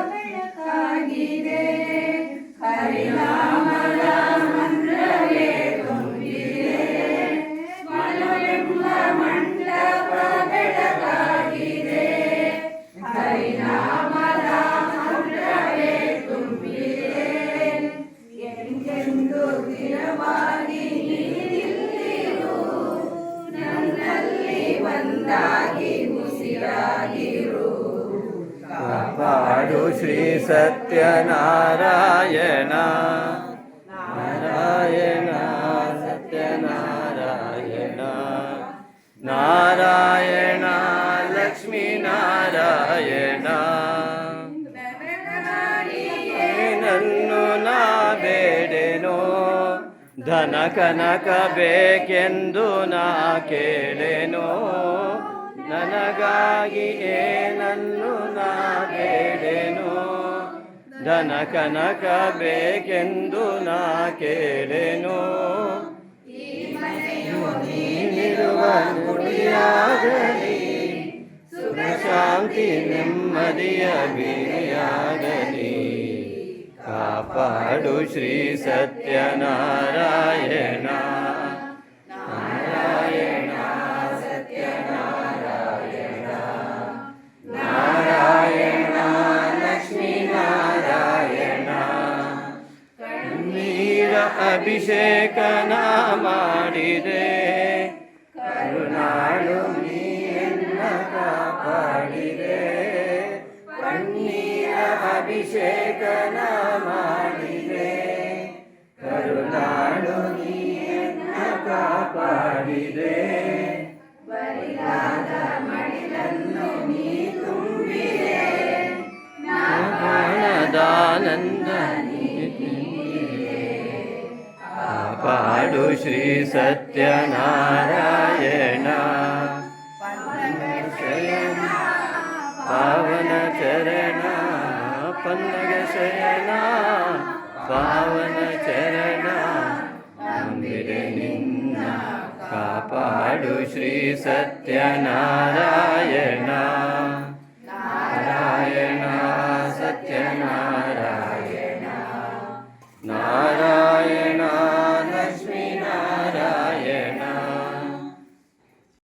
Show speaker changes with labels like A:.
A: ಬೆಳಕಾಗಿದೆ ಹರಿನಾಮದ ಮಂತ್ರವೇ ತುಂಬಿದೆ ಮನವೆಂಬ ಮಂಟಪ ಬೆಳಕಾಗಿದೆ ಹರಿನಾಮದ ಮಂತ್ರವೇ ತುಂಬಿದೆ ಎಂದೆಂದು ಸ್ಥಿರವಾಗಿ ನೀನಿಲ್ಲಿರು ನನ್ನಲ್ಲಿ ಒಂದಾಗಿ ಉಸಿರಾಗಿರು
B: ಕಾಪಾಡು ಶ್ರೀ ಸತ್ಯನಾರಾಯಣ ನಾರಾಯಣ ಸತ್ಯನಾರಾಯಣ ನಾರಾಯಣ ಲಕ್ಷ್ಮೀ ನಾರಾಯಣ ನನ್ನು ನಾ ಬೇಡೆನೋ ಧನ ಕನಕ ಬೇಕೆಂದು ನಾ ಕೇಳೆನೋ ನನಗಾಗಿ ಏನನ್ನು ನಾ ಬೇಡೆನೋ ಧನ ಕನಕ ಬೇಕೆಂದು ನಾ ಕೇಳೆನೋ ನೀನಿರುವ ನುಡಿಯಾಗಲಿ ಸುಖ ಶಾಂತಿ ನೆಮ್ಮದಿಯ ಬೀಯಾಗಲಿ ಕಾಪಾಡು ಶ್ರೀ ಸತ್ಯನಾರಾಯಣ ನಾರಾಯಣ ಸತ್ಯನಾರಾಯಣ ನಾರಾಯಣ ಲಕ್ಷ್ಮೀ ನಾರಾಯಣ ಕಣ್ಣೀರ ಅಭಿಷೇಕನ ಮಾಡಿದೆ ಕರುಣಾಳು ನೀನ್ನ ಕಾಪಾಡಿದೆ ಕಣ್ಣೀರ ಅಭಿಷೇಕನ ಮಾಡಿದೆ ಕರುಣಾಳು ನೀನ್ನ ಕಾಪಾಡಿದೆ
A: ಬರಿದಾದ ಮಡಿಲನ್ನು ನೀ ತುಂಬಿದೆ
B: ಆನಂದಾನಂದ ಕಾಪಾಡು ಶ್ರೀ ಸತ್ಯನಾರಾಯಣ ಶಯನ ಪಾವನ ಚರಣ ಪನ್ನಗ ಶಯನ ಪಾವನ ಚರಣ ನಂಬಿದೆ ನಿನ್ನ ಕಾಪಾಡು ಶ್ರೀ ಸತ್ಯನಾರಾಯಣ ನಾರಾಯಣ ಸತ್ಯನಾರಾಯಣ